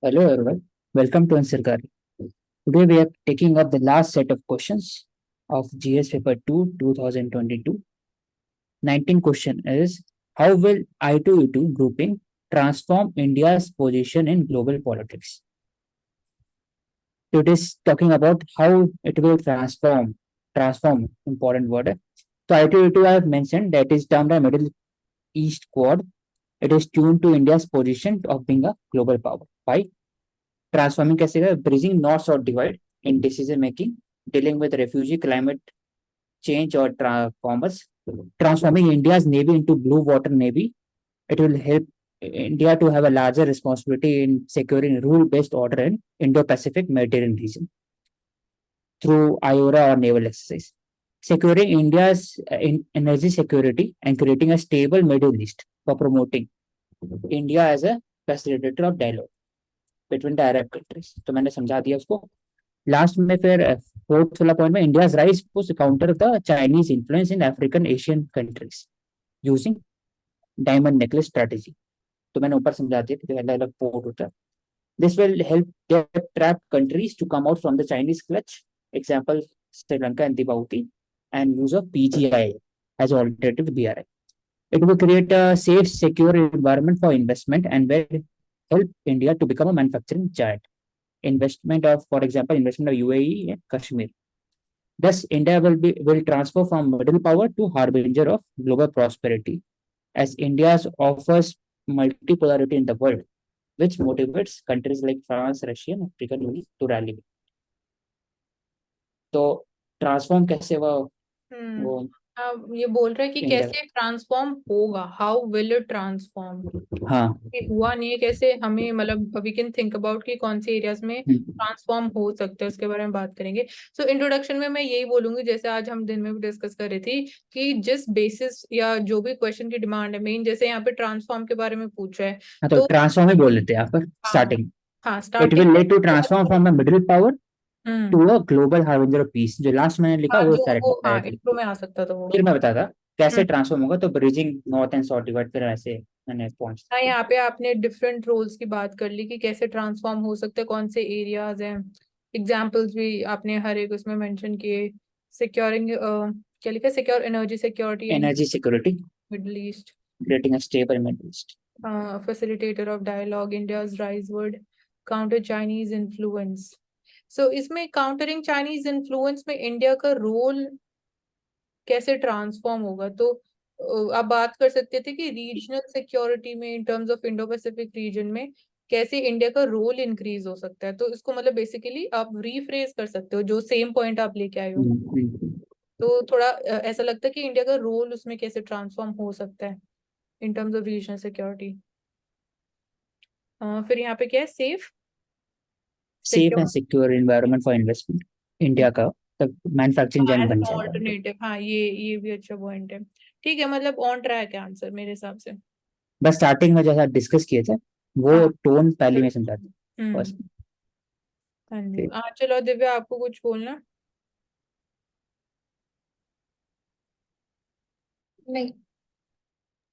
Hello everyone, welcome to Ansarkari. Today we are taking up the last set of questions of GS paper 2 2022. 19 question is, how will I2E2 grouping transform India's position in global politics? So it is talking about how it will transform, important word. So I2E2 I have mentioned that is termed a Middle East Quad. It is tuned to India's position of being a global power by transforming कैसे है bridging north south divide in decision making, dealing with refugee climate change or commerce, transforming India's navy into blue water navy. It will help India to have a larger responsibility in securing rule based order in Indo-Pacific Mediterranean region through IORA or naval exercise, securing India's energy security and creating a stable Middle East for promoting India as a facilitator of dialogue between the Arab countries. तो मैंने समझा दिया उसको. Last में फिर fourth वाला point में India's rise to counter the Chinese influence in African Asian countries using diamond necklace strategy. तो मैंने ऊपर समझा दिया कि अलग अलग पोर्ट होता है. This will help debt trap countries to come out from the Chinese clutch. Example Sri Lanka and Djibouti and use of PGI as alternative to BRI. It will create a safe, secure environment for investment and will help India to become a manufacturing giant. For example, investment of UAE and Kashmir. Thus, India will transfer from middle power to harbinger of global prosperity, as India offers multipolarity in the world, which motivates countries like France, Russia, and African Union to rally. तो transform कैसे हुआ हम्म वो ये बोल रहा है कि India. कैसे ट्रांसफॉर्म होगा, हाउ विल इट ट्रांसफॉर्म. हाँ. हुआ नहीं है कैसे, हमें मतलब वी कैन थिंक अबाउट कि कौन से एरियाज में ट्रांसफॉर्म हो सकते हैं, उसके बारे में बात करेंगे. सो इंट्रोडक्शन में मैं यही बोलूंगी, जैसे आज हम दिन में भी डिस्कस कर रही थी कि जिस बेसिस या जो भी क्वेश्चन की डिमांड है, मेन जैसे यहाँ पे ट्रांसफॉर्म के बारे में पूछ रहा है. हाँ, तो ट्रांसफॉर्म ही बोल लेते हैं यहाँ पर हाँ स्टार्टिंग. हाँ, it will starting. Led to transform from a middle power hmm. To a global harbinger of peace. जो लास्ट मैंने लिखा हाँ, वो जो करेक्ट वो हाँ डायरेक्टली. इंट्रो में आ सकता था वो. फिर मैं बताता कैसे हम्म. ट्रांसफॉर्म होगा. तो bridging north and south divide फिर ऐसे मैंने पहुंच. हाँ, यहाँ पे आपने डिफरेंट रोल्स की बात कर ली कि कैसे ट्रांसफॉर्म हो सकते हैं, कौन से एरियाज हैं. एग्जाम्पल्स भी आपने हर एक उसमें मेंशन किए. सिक्योरिंग क्या लिखा है, secure energy security in energy security, Middle East, creating a stable Middle East. Facilitator of dialogue, India's rise word, counter Chinese influence. So इसमें काउंटरिंग चाइनीज इन्फ्लुएंस में इंडिया का रोल कैसे ट्रांसफॉर्म होगा. तो आप बात कर सकते थे कि रीजनल सिक्योरिटी में, in terms of Indo Pacific region में कैसे इंडिया का रोल इंक्रीज हो सकता है. तो इसको मतलब बेसिकली आप रीफ्रेज कर सकते हो जो सेम पॉइंट आप लेके आए हो. तो थोड़ा ऐसा लगता है कि इंडिया का रोल उसमें कैसे ट्रांसफॉर्म हो सकता है in terms of regional security. फिर यहाँ पे क्या है, safe safe and secure secure environment for investment. India का तब मैन्युफैक्चरिंग जैन बन जाएगा. ऑल्टरनेटिव. हाँ, ये भी अच्छा पॉइंट है. ठीक है, मतलब ऑन ट्रैक है आंसर मेरे हिसाब से. बस स्टार्टिंग में जैसा डिस्कस किए थे वो हाँ. टोन पहले में समझा दी हम्म. फर्स्ट. हाँ जी, हाँ चलो दिव्या, आपको कुछ बोलना. नहीं.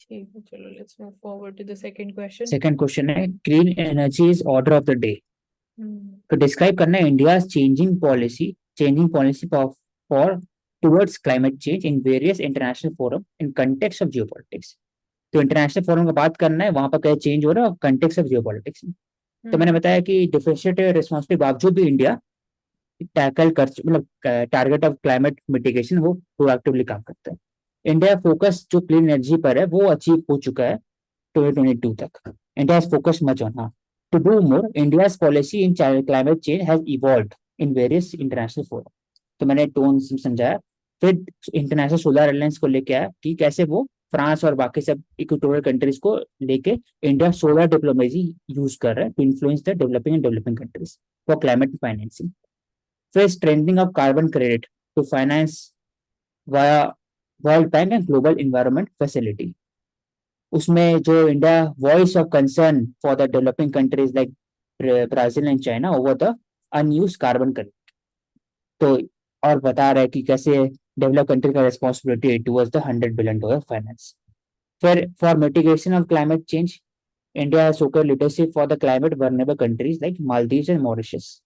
ठीक है, चलो let's move forward to the second question. Second question है, green energy is order of the day. तो डिस्क्राइब करना है India changing policy for towards climate change in various international forum in context of geopolitics. तो international forum का बात करना है, वहां पर क्या चेंज हो रहा है कंटेक्स्ट ऑफ जियोपॉलिटिक्स में. तो मैंने बताया कि डिफरेंशिएटेड रिस्पॉन्स के बावजूद भी इंडिया टैकल कर मतलब टारगेट ऑफ क्लाइमेट मिटिगेशन वो प्रोएक्टिवली काम करता है. इंडिया फोकस जो क्लीन एनर्जी पर है वो अचीव हो चुका है 2022 तक. India has focus much on. हाँ, to do more, India's policy in climate change has evolved in various international fora. तो मैंने टोन समझाया. फिर इंटरनेशनल सोलर अलायंस को लेके आया कि कैसे वो फ्रांस और बाकी सब इक्वेटोरियल कंट्रीज को लेके इंडिया सोलर डिप्लोमेसी यूज कर रहा है to influence the developing countries for climate financing. फिर strengthening of carbon credit to finance via world bank and global environment facility. उसमें जो India voice of concern for the developing countries like Brazil and China over the unused carbon credit. तो और बता रहा है कि कैसे डेवलप कंट्री का responsibility towards the $100 billion finance. फिर for mitigation of climate change India has showcased leadership for the climate vulnerable countries like Maldives and Mauritius.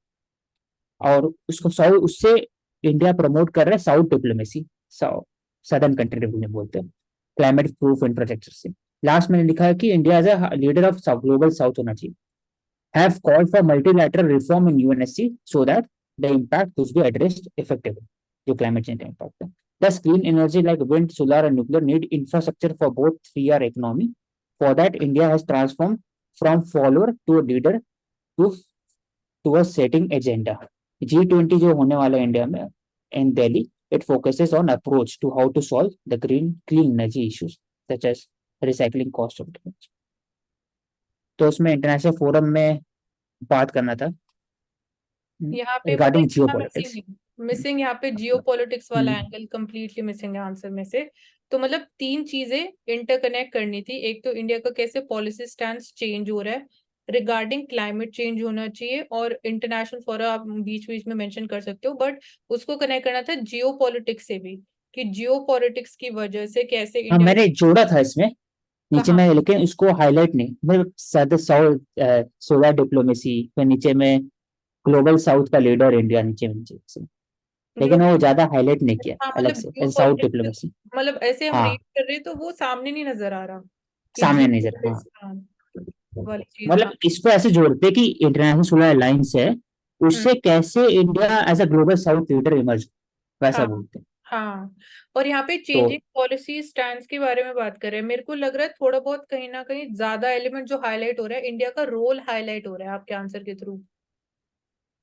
और उसको साउथ उससे इंडिया प्रमोट कर रहा है south diplomacy, southern country diplomacy बोलते हैं, क्लाइमेट प्रूफ इंफ्रास्ट्रक्चर से। लास्ट मैंने लिखा है कि India as a leader of global south होना चाहिए, have called for multilateral reform in UNSC so that the impact could be addressed effectively. जो climate change का impact है. Thus, clean energy like wind, solar, and nuclear need infrastructure for both 3R economy. For that, India has transformed from follower to a leader to a setting agenda. G20 जो होने वाला है India में in Delhi, it focuses on approach to how to solve the clean energy issues such as recycling cost of energy. तो उसमें international forum में बात करना था यहाँ पे रिगार्डिंग मतलब जियो पॉलिटिक्स। मिसिंग यहाँ पे जियो पॉलिटिक्स वाला हम्म। एंगल कंप्लीटली मिसिंग है आंसर में से। तो मतलब तीन चीजें इंटरकनेक्ट करनी थी। एक तो इंडिया का कैसे पॉलिसी स्टैंड चेंज हो रहा है रिगार्डिंग क्लाइमेट चेंज होना चाहिए, और इंटरनेशनल फोरम आप बीच बीच में मेंशन कर सकते हो, बट उसको कनेक्ट करना था जियो पॉलिटिक्स से भी, कि जियो पॉलिटिक्स की वजह से कैसे हाँ, इंडिया मैंने जोड़ा था इसमें नीचे कहाँ में, लेकिन उसको हाईलाइट नहीं, मैं सोलर डिप्लोमेसी फिर नीचे में ग्लोबल साउथ का लीडर इंडिया नीचे में नीचे, लेकिन वो ज्यादा हाईलाइट नहीं किया हाँ अलग मतलब जियो से साउथ पॉलिटिक्स डिप्लोमेसी। मतलब ऐसे हम हाँ, रीड कर रहे हैं तो वो सामने नहीं नजर आ रहा कि सामने जियो नहीं जरा, हाँ, पॉलिटिक्स वाली चीज। हाँ। मतलब इसको ऐसे जोड़ते कि इंटरनेशनल सोलर अलायंस है, हम्म। उससे कैसे India as a global south leader emerge, वैसा हाँ। बोलते हैं। हाँ। और यहाँ पे तो चेंजिंग पॉलिसी स्टैंड्स के बारे में बात कर रहे हैं, मेरे को लग रहा है थोड़ा बहुत कहीं ना कहीं ज्यादा एलिमेंट जो हाईलाइट हो रहा है, इंडिया का रोल हाईलाइट हो रहा है आपके आंसर के थ्रू।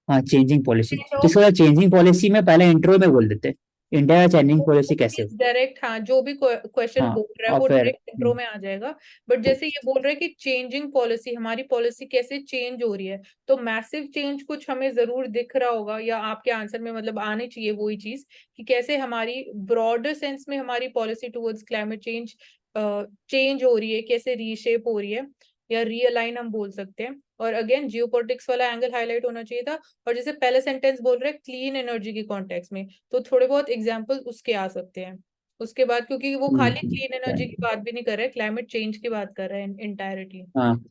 हाँ, चेंजिंग पॉलिसी, तो इसको चेंजिंग पॉलिसी में पहले इंट्रो में बोल देते हैं इंडिया का चेंजिंग पॉलिसी कैसे हो। डायरेक्ट हाँ, जो भी क्वेश्चन हाँ, बोल रहा है और वो फिर डायरेक्ट इंट्रो में आ जाएगा। बट जैसे ये बोल रहा है कि चेंजिंग पॉलिसी, हमारी पॉलिसी कैसे चेंज हो रही है, तो मैसिव चेंज कुछ हमें जरूर दिख रहा होगा, या आपके आंसर में मतलब आनी चाहिए वही चीज, कि कैसे हमारी ब्रॉडर सेंस में हमारी policy towards climate change change हो रही है, कैसे रीशेप हो रही है, या रीअलाइन हम बोल सकते हैं। और अगेन जियोपॉलिटिक्स वाला एंगल हाईलाइट होना चाहिए था। और जैसे पहले सेंटेंस बोल रहे हैं क्लीन एनर्जी के कॉन्टेक्स्ट में, तो थोड़े बहुत एग्जाम्पल उसके आ सकते हैं उसके बाद, क्योंकि वो खाली क्लीन एनर्जी की बात भी नहीं कर रहे, क्लाइमेट चेंज की बात कर रहे हैं इंटायरली। हाँ,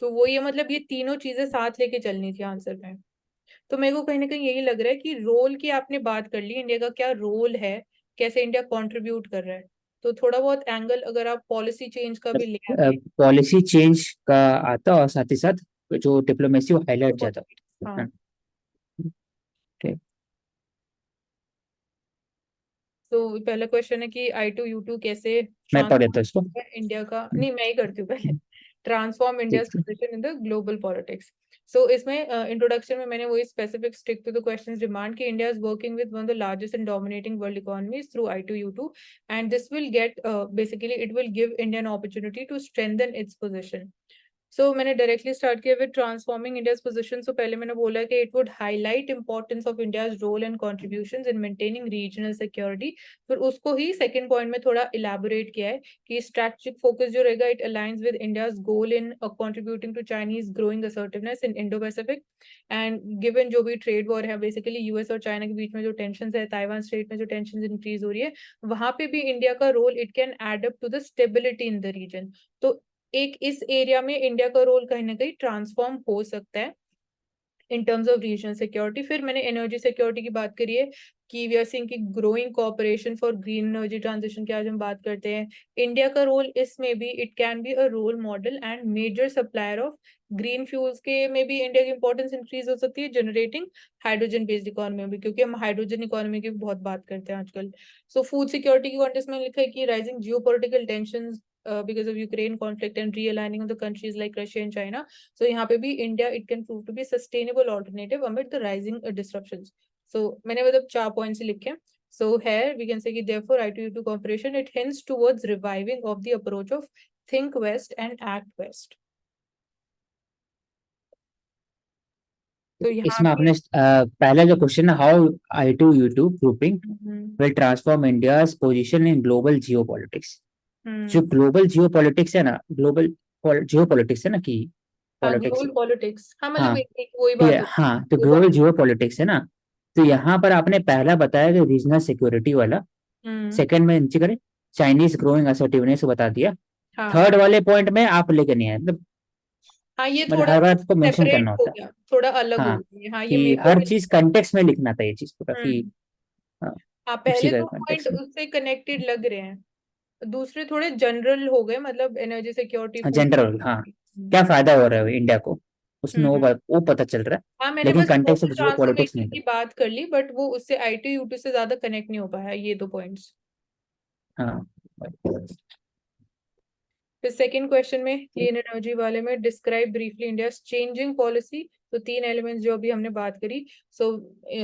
तो वो ये मतलब ये तीनों चीजें साथ लेके चलनी थी आंसर में। तो मेरे को कहीं ना कहीं यही लग रहा है कि रोल की आपने बात कर ली, इंडिया का क्या रोल है, कैसे इंडिया कंट्रीब्यूट कर रहा है। तो थोड़ा बहुत एंगल अगर आप पॉलिसी चेंज का भी ले आते पॉलिसी चेंज का आता और साथ ही साथ जो डिप्लोमेसी वो हाईलाइट तो जाता। हाँ। हाँ, ठीक। तो पहला क्वेश्चन है कि I2U2 कैसे मैं पढ़ देता हूँ इसको। ट्रांसफॉर्म इंडिया का, नहीं मैं ही करती हूँ पहले, ट्रांसफॉर्म इंडिया ठीक है। Position in the global politics. So इसमें इंट्रोडक्शन में मैंने वही specific stick to the questions demand कि India is working with one of the largest and dominating world economies through I2U2, and this will get basically it will give India an opportunity to strengthen its position. So मैंने directly start किया with transforming India's position. So पहले मैंने बोला कि it would highlight importance of India's role and contributions in maintaining regional security. फिर उसको ही second point में थोड़ा इलैबोरेट किया है कि स्ट्रैटेजिक फोकस जो रहेगा it aligns with India's goal in contributing to Chinese growing assertiveness in Indo Pacific, and given जो भी ट्रेड वॉर है बेसिकली यूएस और चाइना के बीच में जो टेंशन है, ताइवान स्ट्रेट में जो टेंशन इंक्रीज हो रही है, वहां पे भी इंडिया का role it can add up to the stability in the region. तो एक इस एरिया में इंडिया का रोल कहीं ना कहीं ट्रांसफॉर्म हो सकता है in terms of regional security. फिर मैंने एनर्जी सिक्योरिटी की बात करी है कि वी आर सीइंग की growing cooperation for green energy transition की आज हम बात करते हैं। इंडिया का रोल इसमें भी it can be a role model and major supplier of green fuels के में भी इंडिया की इंपॉर्टेंस इंक्रीज हो सकती है, जनरेटिंग हाइड्रोजन बेस्ड इकोनॉमी में भी, क्योंकि हम हाइड्रोजन इकोनॉमी की बहुत बात करते हैं आजकल। सो फूड सिक्योरिटी की कॉन्टेक्स्ट में लिखा है कि rising geopolitical tensions because of Ukraine conflict and realigning of the countries like Russia and China. So यहाँ पे भी India it can prove to be sustainable alternative amid the rising disruptions. So मैंने मतलब 4 points लिखे हैं. So here we can say कि therefore I2U2 cooperation it hints towards reviving of the approach of think West and act West. तो यहाँ इसमें पे आपने पहला जो क्वेश्चन है how I2U2 grouping will transform India's position in global geo politics. जो ग्लोबल जियो पॉलिटिक्स है ना, ग्लोबल जियो पॉलिटिक्स है ना कि हाँ पॉलिटिक्स। ग्लोबल पॉलिटिक्स, हाँ मतलब हाँ, वही तो बात होती हाँ, तो है, दो ग्लोबल बात। जियो पॉलिटिक्स है ना, तो यहाँ पर आपने पहला बताया कि रीजनल सिक्योरिटी वाला, हम्म। सेकंड में नीचे करे चाइनीज ग्रोइंग असर्टिवनेस बता दिया, हाँ थर्ड वाले पॉइंट में आप लेके नहीं आए, मतलब हाँ, ये मतलब थोड़ा हर बात को मेंशन सेपरेट करना हो होता है। गया, थोड़ा अलग हो हाँ, गया, हाँ ये कि मेरे को हर भी। चीज कंटेक्स्ट में लिखना था, ये चीज पूरा कि हम्म। हाँ, हाँ, उसी पहले का दो पॉइंट कंटेक्स्ट में। उससे कनेक्टेड लग रहे हैं, दूसरे थोड़े जनरल हो गए, मतलब एनर्जी सिक्योरिटी, फूड। जनरल, हाँ, क्या फायदा हो रहा है इंडिया को, उसमें हम्म। वो पता चल रहा है, हाँ, मैंने लेकिन बस context of global geo politics transformation नहीं की था। बात कर ली, बट वो उससे आईटी यूटी से ज्यादा कनेक्ट नहीं हो पाया, ये दो पॉइंट्स। हाँ, फिर सेकंड क्वेश्चन में क्लीन एनर्जी वाले में describe briefly India changing policy. तो तीन एलिमेंट्स जो अभी हमने बात करी। सो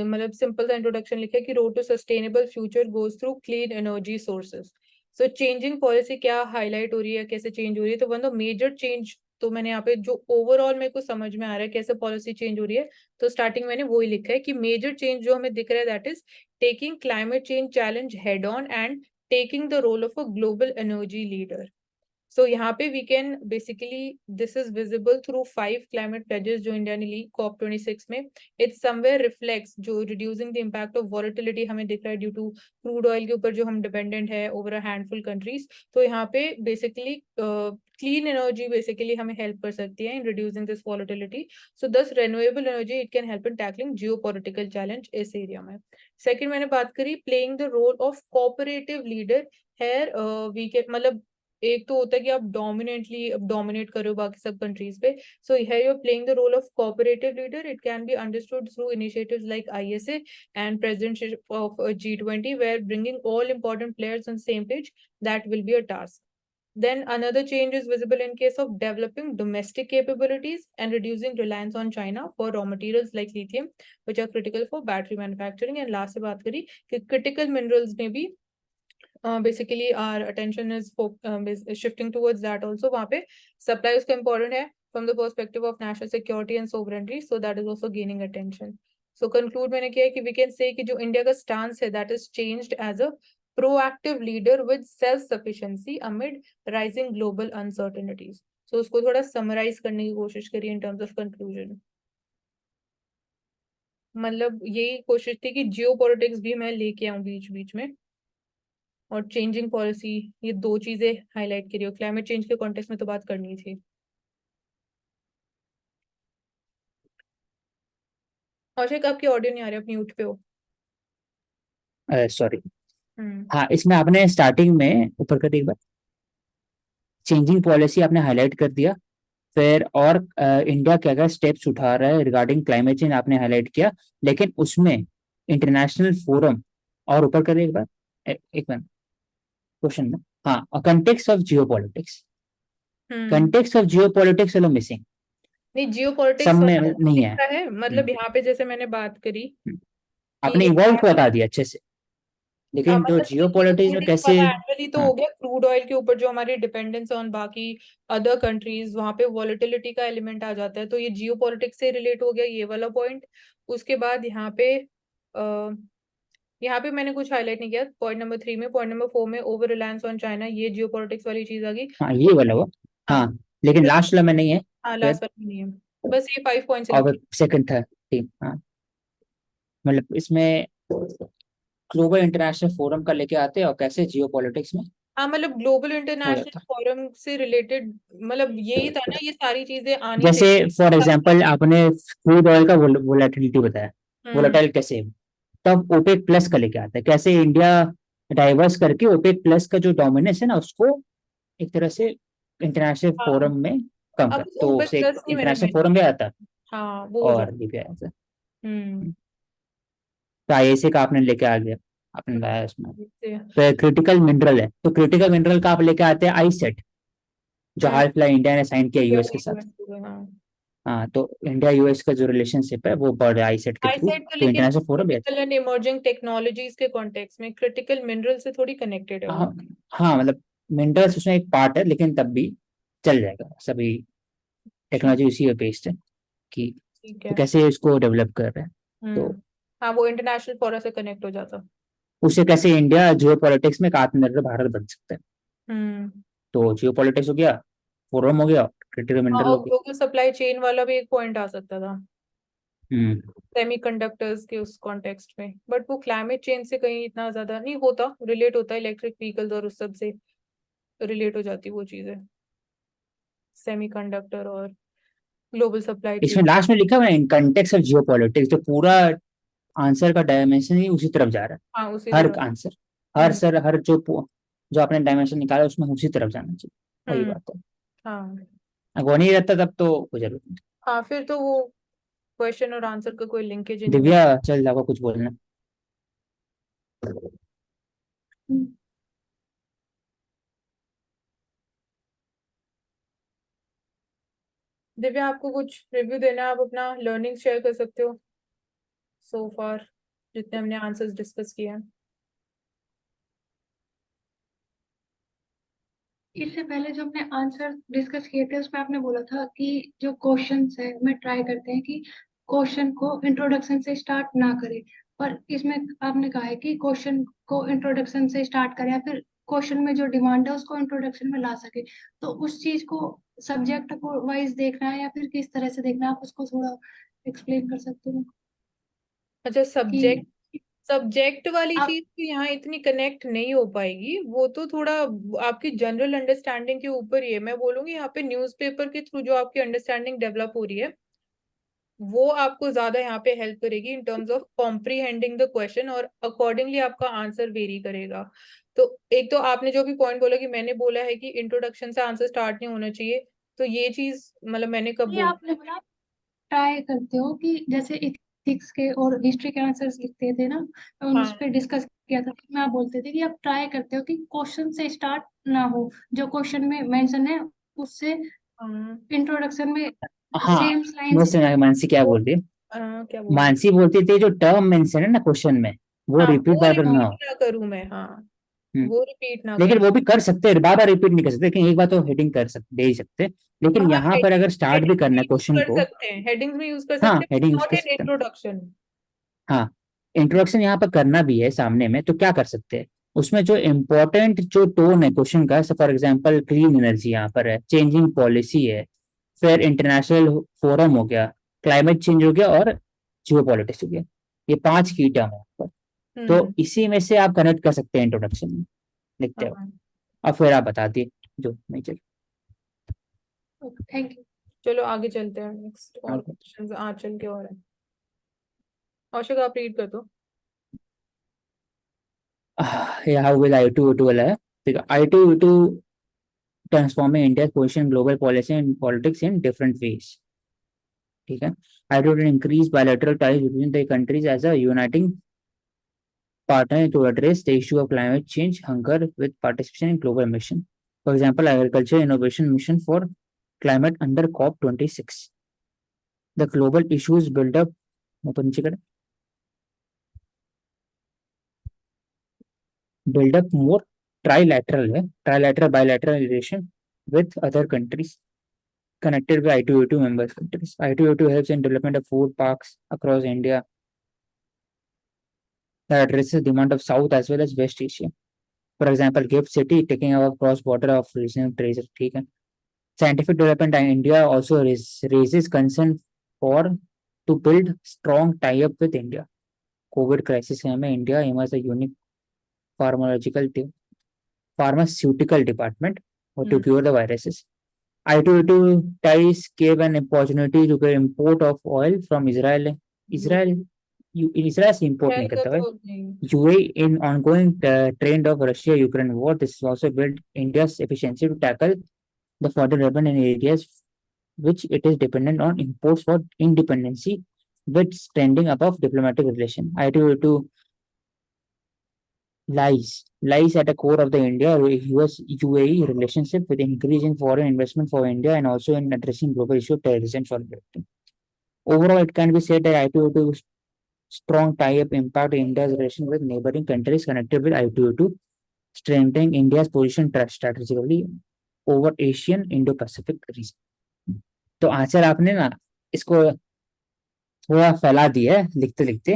मतलब सिंपल सा इंट्रोडक्शन लिखा है कि road to sustainable future goes through clean energy sources. So changing policy क्या हाईलाइट हो रही है, कैसे चेंज हो रही है, तो वन ऑफ मेजर चेंज, तो मैंने यहाँ पे जो ओवरऑल मेरे को समझ में आ रहा है कैसे पॉलिसी चेंज हो रही है, तो स्टार्टिंग मैंने वही लिखा है कि मेजर चेंज जो हमें दिख रहा है that is taking climate change challenge head on and taking the role of a global energy leader. So यहाँ पे we can basically this is visible through 5 climate pledges जो इंडिया ने ली COP26 में। इट्स समवेयर रिफ्लेक्ट्स जो reducing the impact of volatility हमें दिख रहा है ड्यू टू क्रूड ऑयल के ऊपर जो हम डिपेंडेंट है ओवर अ हैंडफुल कंट्रीज। तो यहाँ पे बेसिकली क्लीन एनर्जी बेसिकली हमें हेल्प कर सकती है in reducing this volatility. So this renewable energy it can help in tackling geo political challenge इस एरिया में। सेकेंड मैंने बात करी playing the role of cooperative leader. Here we can मतलब एक तो होता है कि आप डोमिनेटली अब डोमिनेट कर रहे हो बाकी सब कंट्रीज पे। So here you are playing the role of cooperative leader. It can be understood through initiatives like ISA and presidentship of G20 where bringing all important players on same page, that will be a task. Then another change is visible in case of developing domestic capabilities and reducing reliance on China for raw materials like lithium, which are critical for battery manufacturing. And last से बात करी कि critical minerals में भी basically our attention is shifting towards that also. वहाँ पे supply उसका important है from the perspective of national security and sovereignty, so that is also gaining attention. So conclude मैंने किया है कि we can say कि जो इंडिया का stance है that is changed as a proactive leader with self-sufficiency amid rising global uncertainties. So उसको थोड़ा summarize करने की कोशिश करिए in terms of conclusion. मतलब यही कोशिश थी कि जियो पॉलिटिक्स भी मैं लेके आऊं बीच बीच में, और चेंजिंग पॉलिसी, ये दो चीजें हाईलाइट करी हो। क्लाइमेट चेंज के कॉन्टेक्स्ट में तो बात करनी थी। औशक आपकी ऑडियो नहीं आ रही, आप म्यूट पे हो। सॉरी। हम्म। हाँ, इसमें आपने स्टार्टिंग में ऊपर कर एक बार चेंजिंग पॉलिसी आपने हाईलाइट कर दिया, फिर और इंडिया क्या क्या स्टेप्स उठा रहा है रिगार्डिंग क्लाइमेट चेंज आपने हाईलाइट किया, लेकिन उसमें इंटरनेशनल फोरम, और ऊपर कर एक बार एक मिनट क्वेश्चन में, हाँ, context of Jio politics, hmm. Context of Jio politics चलो मिसिंग, नहीं, जियो सब पॉलिटिक्स में वाला नहीं दिख है। रहा है, मतलब यहाँ पे जैसे मैंने बात करी हम्म। कि आपने इवॉल्व को बता दिया अच्छे से, लेकिन जो मतलब जियो जियो पॉलिटिक्स में पॉलिटिक्स कैसे। वाला एक्चुअली तो हाँ, हो गया क्रूड ऑयल के ऊपर जो हमारी डिपेंडेंस ऑन बाकी अदर कंट्रीज, वहां पे वॉलेटिलिटी का एलिमेंट आ जाता है, तो ये जियो पॉलिटिक्स से रिलेट हो गया ये वाला पॉइंट। उसके बाद यहाँ पे मैंने कुछ हाईलाइट नहीं किया पॉइंट नंबर 3 में। पॉइंट नंबर 4 में ओवर रिलायंस ऑन चाइना, ये जियो पॉलिटिक्स वाली चीज आ गई। हाँ, ये वाला हुआ। हाँ। हाँ, लेकिन फिर लास्ट वाला में नहीं है। हाँ, फिर लास्ट वाला नहीं है। बस ये 5 पॉइंट्स और लिखे। सेकंड था टीम, हाँ, मतलब इसमें ग्लोबल इंटरनेशनल फोरम का लेके आते हैं और कैसे जियो पॉलिटिक्स में हाँ, मतलब ग्लोबल हो इंटरनेशनल जाता है। फोरम से रिलेटेड, मतलब यही था ना, ये सारी चीजें आनी जैसे चाहिए। फॉर एग्जांपल आपने क्रूड ऑयल का वोलेटिलिटी बताया, हम्म। वोलेटाइल कैसे, तब ओपेक प्लस का लेके आता है कैसे इंडिया डाइवर्स करके ओपेक प्लस का जो डोमिनेंस है ना उसको एक तरह से इंटरनेशनल हाँ, फोरम में कम अब कर, तो ओपेक उसे प्लस नहीं मैंने इंटरनेशनल मेंशन फोरम भी किया। आता हाँ, वो हो और जाता। ये भी आता। हम्म। तो आईएसए का आपने लेके आ गया, आपने लाया उसमें। इससे- फिर क्रिटिकल मिनरल है, तो क्रिटिकल मिनरल का आप लेके आते हैं आई सेट, जो हम्म। हाल फिलहाल इंडिया ने साइन किया यूएस के साथ। हाँ, हाँ, तो इंडिया यूएस का जो रिलेशनशिप है वो बढ़ रहा है आई सेट के आई थ्रू, सेड तो तो लेकिन इंटरनेशनल फोरम भी क्रिटिकल एंड इमर्जिंग टेक्नोलॉजीज के कॉन्टेक्स्ट में क्रिटिकल मिनरल से थोड़ी कनेक्टेड है वो। हाँ। हाँ, मतलब मिनरल्स उसमें एक पार्ट है, लेकिन तब भी चल जाएगा, सभी ठीक। टेक्नोलॉजी उसी पे बेस्ड है कि ठीक तो है। कैसे इसको डेवलप कर रहे हैं, तो हम्म। हाँ, वो इंटरनेशनल फोरम से कनेक्ट हो जाता। उससे कैसे इंडिया जियो पॉलिटिक्स में एक आत्मनिर्भर भारत बन सकता है। हम्म। तो जियो पॉलिटिक्स हो गया, फोरम हो गया, क्रिटिकल हाँ, मिनरल और हो गया। ग्लोबल सप्लाई चेन वाला भी एक पॉइंट आ सकता था हम्म। सेमीकंडक्टर्स के उस कॉन्टेक्स्ट में, बट वो क्लाइमेट चेंज से कहीं इतना ज्यादा नहीं होता, रिलेट होता है इलेक्ट्रिक व्हीकल्स और उस सब से। रिलेट हो जाती वो चीजें, सेमीकंडक्टर और ग्लोबल सप्लाई इसमें चेन। लास्ट में लिखा हुआ है इन कंटेक्स्ट ऑफ जियोपॉलिटिक्स, तो पूरा आंसर का डायमेंशन ही उसी तरफ जा रहा हाँ उसी है। हर तरह। आंसर, हर हम्म। सर, हर जो आपने डायमेंशन निकाला उसमें उसी तरफ जाना चाहिए, वही हम्म। बात है। हाँ। अगर वो नहीं रहता तब तो कोई जरूरत नहीं। हाँ फिर तो वो क्वेश्चन और आंसर का कोई लिंकेज ही नहीं दिव्या, बनता। चल जाओ कुछ बोलना। दिव्या आपको कुछ रिव्यू देना है, आप अपना लर्निंग शेयर कर सकते हो सो फार, जितने हमने आंसर्स डिस्कस किए हैं। इससे पहले जो हमने आंसर डिस्कस किए थे उसमें आपने बोला था कि जो क्वेश्चंस है मैं ट्राई करते हैं कि क्वेश्चन को इंट्रोडक्शन से स्टार्ट ना करें, पर इसमें आपने कहा है कि क्वेश्चन को इंट्रोडक्शन से स्टार्ट करें या फिर क्वेश्चन में जो डिमांड है उसको इंट्रोडक्शन में ला सके। तो उस चीज को सब्जेक्ट को वाइज देखना है या फिर किस तरह से देखना है, आप उसको थोड़ा एक्सप्लेन कर सकते हो अच्छा, कि सब्जेक्ट वाली आप। चीज तो यहाँ इतनी कनेक्ट नहीं हो पाएगी, वो तो थोड़ा आपकी जनरल अंडरस्टैंडिंग के ऊपर ही है। मैं बोलूंगी यहाँ पे न्यूज़पेपर के थ्रू जो आपकी अंडरस्टैंडिंग डेवलप हो रही है वो आपको ज्यादा यहाँ पे हेल्प करेगी in terms of comprehending the question, और अकॉर्डिंगली आपका आंसर वेरी करेगा। तो एक तो आपने जो भी पॉइंट बोला कि मैंने बोला है कि इंट्रोडक्शन से आंसर स्टार्ट नहीं होना चाहिए, तो ये चीज मतलब मैंने कब ये बोली? आपने बोला ट्राई करते हो कि जैसे इथिक्स के और हिस्ट्री के आंसर्स लिखते थे ना, उस हाँ। पर डिस्कस किया था, तो मैं आप बोलते थे कि आप ट्राई करते हो कि क्वेश्चन से स्टार्ट ना हो, जो क्वेश्चन में मेंशन है उससे हाँ। इंट्रोडक्शन में हाँ, सेम लाइंस मुझसे मानसी क्या वो। बोल रही है। क्या बोल रही? मानसी बोलती थी जो टर्म मेंशन है ना क्वेश्चन में, वो हाँ रिपीट वो बार बार ना हो। रिपीट ना करूं मैं, हाँ हम्म, वो रिपीट ना लेकिन करूं। वो भी कर सकते हैं, बार बार रिपीट नहीं कर सकते, लेकिन एक बार तो हेडिंग कर सकते, दे ही सकते। लेकिन हाँ यहाँ पर हेडिंग, अगर स्टार्ट भी हेडिंग करना में है यूज क्वेश्चन कर को, सकते हैं, हेडिंग्स में यूज कर हाँ सकते हैं, हेडिंग यूज नॉट कर इन सकते हैं। इंट्रोडक्शन। हाँ, इंट्रोडक्शन यहाँ पर करना भी है सामने में, तो क्या कर सकते हैं उसमें जो इम्पोर्टेंट जो टोन है क्वेश्चन का, फॉर एग्जांपल क्लीन एनर्जी यहाँ पर है, चेंजिंग पॉलिसी है, फिर इंटरनेशनल फोरम हो गया, क्लाइमेट चेंज हो गया, और जियो पॉलिटिक्स हो गया। ये 5 की टर्म है यहाँ पर। तो हम्म। इसी में से आप कनेक्ट कर सकते हैं इंट्रोडक्शन में, लिखते हो। हाँ और फिर आप बता दिए जो मेजर। Thank you. चलो आगे चलते हैं, नेक्स्ट और आगे। क्वेश्चंस आंचल के और है। औशक आप रीड कर दो। ये हाउ विल आई टू वाला है। ठीक है, I2E2 transforming India position global policy and politics in different ways. ठीक है, I2E2 increase bilateral ties between the countries as a uniting partner to address the issue of climate change, hunger, with participation in global mission. For example, Agriculture Innovation Mission for Climate under COP26. The global issues build up, more trilateral bilateral relation with other countries connected with I2E2 members countries. I2E2 helps in development of food parks across India that addresses demand of South as well as West Asia. For example, Gift City taking our cross border of regional trade. ठीक है, scientific development in India also raises concern for to build strong tie-up with India. COVID crisis में India emerged a unique pharmacological pharmaceutical department or to cure the viruses. I2E2 ties gave an opportunity to get import of oil from Israel. Israel, Israel से import नहीं खैर का करता है. तो नहीं। UAE in ongoing trend of Russia-Ukraine war. This is also built India's efficiency to tackle the further development in areas which it is dependent on imports for independency, with standing above diplomatic relation. I2E2 lies at the core of the India-US UAE relationship, with increase in foreign investment for India and also in addressing global issue of terrorism and solidarity. Overall, it can be said that I2E2 strong tie-up impact India's relation with neighboring countries connected with I2E2, strengthening India's position strategically over Asian Indo-Pacific region. तो answer आपने ना इसको थोड़ा फैला दिया है लिखते लिखते।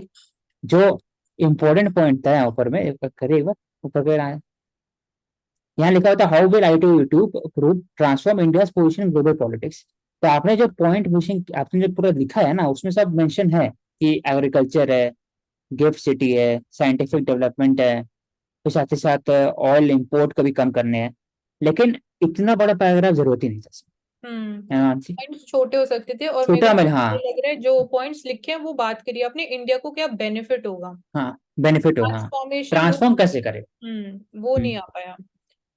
जो इम्पोर्टेंट पॉइंट था यहाँ ऊपर में, करिए एक बार ऊपर पे यहाँ लिखा होता how will I2E2 group transform India position in global politics. तो आपने जो पॉइंट आपने जो पूरा लिखा है ना, उसमें सब मेंशन है कि एग्रीकल्चर है, गिफ्ट सिटी है, साइंटिफिक डेवलपमेंट है, फिर साथ ही साथ ऑयल इंपोर्ट कभी कम करने हैं, लेकिन इतना बड़ा पैराग्राफ जरूरत ही नहीं था इसमें, है ना मानसी? पॉइंट्स छोटे हो सकते थे, और मेरे छोटा को मतलब हाँ ये लग रहा है जो पॉइंट्स लिखे हैं वो बात करिए अपने इंडिया को क्या बेनिफिट होगा। हाँ बेनिफिट हो, हाँ ट्रांसफॉर्मेशन जो, ट्रांसफॉर्म कैसे करे। वो नहीं आ पाया।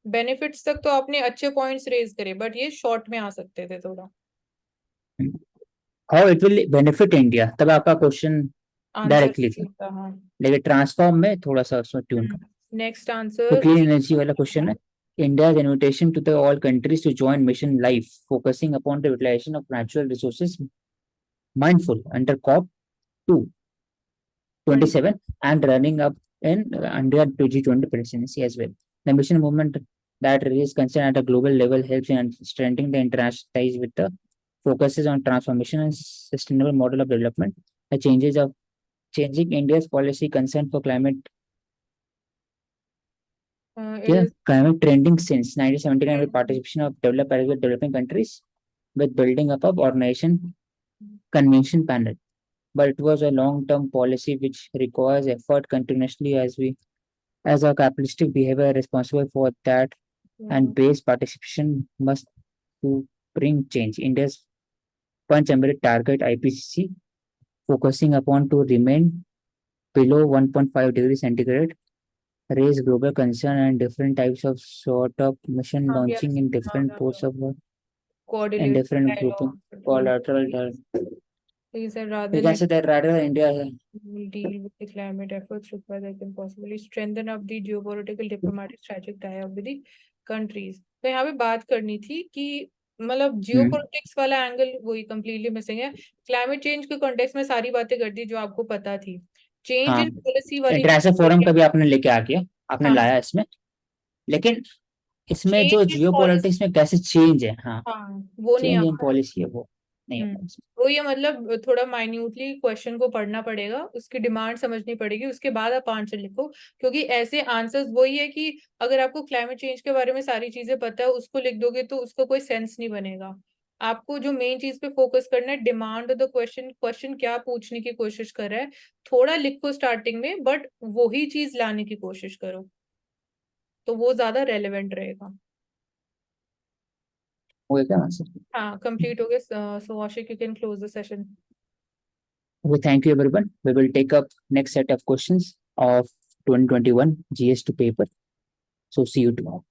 बेनिफिट्स तक तो आपने अच्छे पॉइंट्स रेज करे, बट ये शॉर्ट में आ सकते थे थोड़ा। How it will benefit India, तब आपका क्वेश्चन आंसर डायरेक्टली था, था, हाँ। लेकिन ट्रांसफॉर्म में थोड़ा सा उसमें ट्यून कर। नेक्स्ट तो आंसर, क्लीन एनर्जी वाला क्वेश्चन है, India's invitation to the all countries to join Mission Life, focusing upon the utilization of natural resources mindful under COP27 and running up in under G20 presidency as well. The mission movement that raises concern at a global level helps in strengthening the international ties with the focuses on transformation and sustainable model of development. The changes of changing India's policy concern for climate climate trending since 1979 with participation of developing countries with building up of organization convention panel. But it was a long-term policy which requires effort continuously as a capitalistic behavior responsible for that and base participation must to bring change. India's punch embedded target IPCC focusing upon to remain below 1.5 degrees centigrade raise global concern and different types of sort of mission launching in different ports of world and coordinate different grouping dialogue. collateral. He said We rather can say that rather India will deal with the climate efforts required that can possibly strengthen up the geopolitical diplomatic strategic tie-up with the countries. तो यहाँ पे बात करनी थी कि मतलब geopolitics वाला angle वही कंप्लीटली मिसिंग है। क्लाइमेट चेंज के कॉन्टेक्स्ट में सारी बातें कर दी जो आपको पता थी। चेंज इन पॉलिसी वाली इंटरनेशनल फोरम का भी आपने लेके आ गया, आपने हाँ। लाया इसमें, लेकिन इसमें जो Change in जियोपॉलिटिक्स में कैसे चेंज है, हाँ वो नहीं चेंज आ इन पाया। पॉलिसी है वो नहीं है इसमें। वो ये मतलब थोड़ा माइन्यूटली क्वेश्चन को पढ़ना पड़ेगा, उसकी डिमांड समझनी पड़ेगी, उसके बाद आप आंसर लिखो। क्योंकि ऐसे आंसर्स वही है कि अगर आपको क्लाइमेट चेंज के बारे में सारी चीजें पता है उसको लिख दोगे तो उसका कोई सेंस नहीं बनेगा। आपको जो मेन चीज पे फोकस करना है, demand of the question, question क्या पूछने की कोशिश कर रहा है, थोड़ा लिखो स्टार्टिंग में, बट वही चीज लाने की कोशिश करो तो वो ज्यादा रेलेवेंट रहेगा। हो गया क्या आंसर? हाँ, कंप्लीट हो गया। So Ashiq, you can close the session. Okay, thank you everyone. We will take up next set of questions of 2021 GS2 paper. So see you tomorrow.